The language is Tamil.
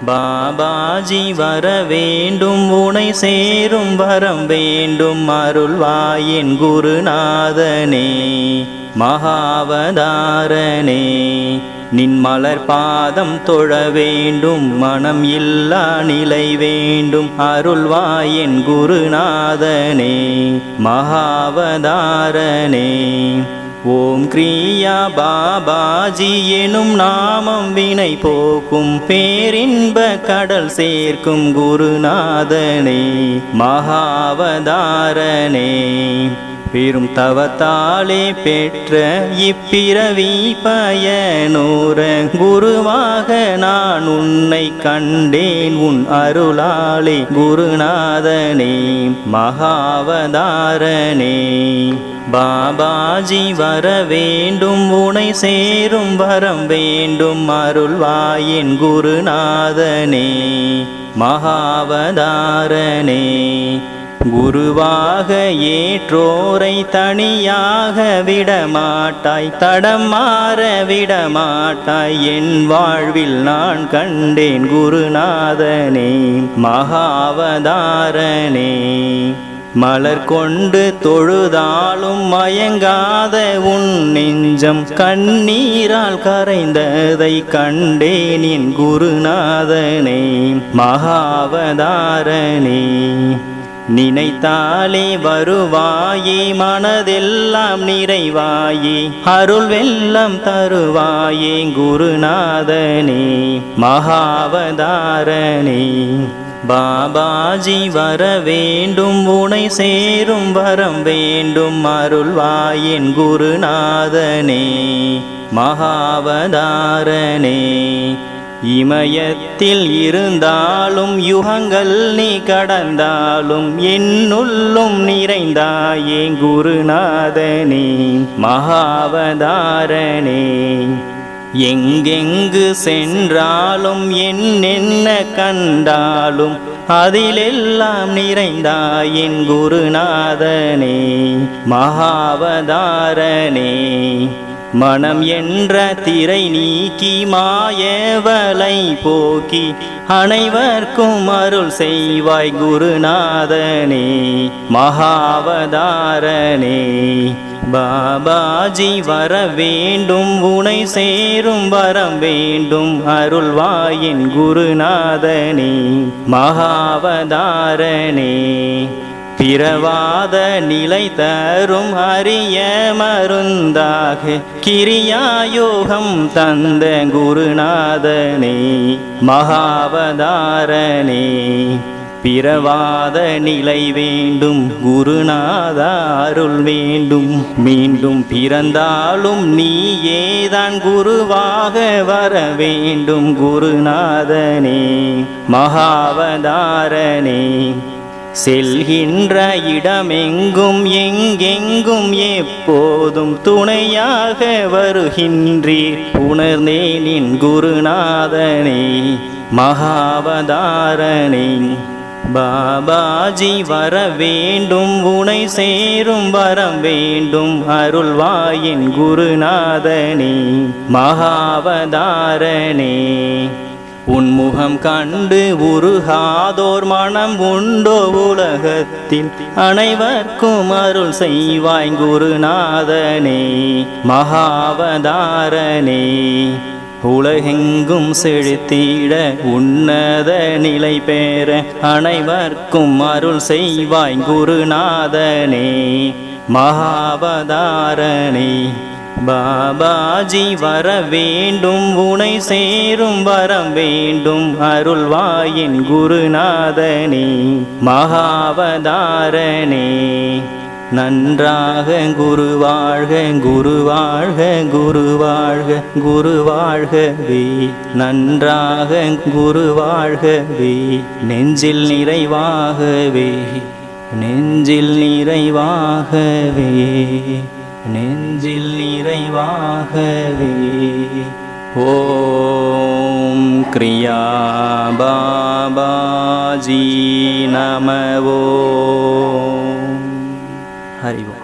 பாபாஜி வர வேண்டும் உனை சேரும் வரம் வேண்டும் அருள்வாயின் குருநாதனே மகாவதாரனே நின் மலர் பாதம் தொழ வேண்டும் மனம் இல்லா நிலை வேண்டும் அருள்வாயின் குருநாதனே மகாவதாரனே ஓம் கிரியா பாபாஜி எனும் நாமம் வினை போக்கும் பேரின்ப கடல் சேர்க்கும் குருநாதனே மகாவதாரனே பெரும் தவத்தாலே பெற்ற இப்பிறவி பயனோர குருவாக நான் உன்னை கண்டேன் உன் அருளாலே குருநாதனே மகாவதாரனே பாபாஜி வர வேண்டும் உனை சேரும் வரம் வேண்டும் அருள்வாயின் குருநாதனே மகாவதாரனே குருவாக ஏற்றோரை தனியாக விடமாட்டாய் தடம் மாற விடமாட்டாய் என் வாழ்வில் நான் கண்டேன் குருநாதனே மகாவதாரனே மலர் கொண்டு தொழுதாலும் மயங்காத உன் நெஞ்சம் கண்ணீரால் கரைந்ததை கண்டேன் என் குருநாதனே மகாவதாரனே நினைத்தாலே வருவாயே மனதெல்லாம் நிறைவாயே அருள் வெள்ளம் தருவாயே குருநாதனே மகாவதாரனே பாபாஜி வர வேண்டும் உனை சேரும் வரம் வேண்டும் அருள்வாயின் குருநாதனே மகாவதாரனே இமயத்தில் இருந்தாலும் யுகங்கள் நீ கடந்தாலும் என்னுள்ளும் நிறைந்தாயே குருநாதனே மகாவதாரனே எங்கெங்கு சென்றாலும் என்னென்ன கண்டாலும் அதிலெல்லாம் நிறைந்தாயின் குருநாதனே மகாவதாரனே மனம் என்ற திரை நீக்கி மாயவலை போக்கி அனைவர்க்கும் அருள் செய்வாய் குருநாதனே மகாவதாரனே பாபாஜி வர வேண்டும் உனை சேரும் வரம் வேண்டும் அருள்வாயின் குருநாதனே மகாவதாரனே பிறவாத நிலை தரும் அரிய மருந்தாக கிரியாயோகம் தந்த குருநாதனே மகாவதாரனே பிறவாத நிலை வேண்டும் குருநாதா அருள் வேண்டும் மீண்டும் பிறந்தாலும் நீயேதான் குருவாக வர வேண்டும் குருநாதனே மகாவதாரனே செல்கின்ற இடமெங்கும் எங்கெங்கும் எப்போதும் துணையாக வருகின்றீர் உணர்ந்தேன் என் குருநாதனே மகாவதாரனே பாபாஜி வர வேண்டும் உனை சேரும் வரம் வேண்டும் அருள்வாயின் குருநாதனே மகாவதாரனே உன்முகம் கண்டு உருகாதோர் மனம் உண்டோ உலகத்தில் அனைவர்க்கும் அருள் செய்வாய் குருநாதனே மகாவதாரனே உலகெங்கும் செழித்திட உன்னத நிலை பெற அனைவர்க்கும் அருள் செய்வாய் குருநாதனே மகாவதாரனே பாபாஜி வர வேண்டும் உனை சேரும் வரம் வேண்டும் அருள்வாயின் குருநாதனே மகாவதாரனே நன்றாக குருவாழ்க குருவாழ்க குருவாழ்க குருவாழ்கவே நன்றாக குருவாழ்கவே நெஞ்சில் நிறைவாகவே நெஞ்சில் நிறைவாகவே நெஞ்சில் நிறைவாகவே ஓம் கிரியா பாபாஜி நம ஓம் ஹரி ஓம்.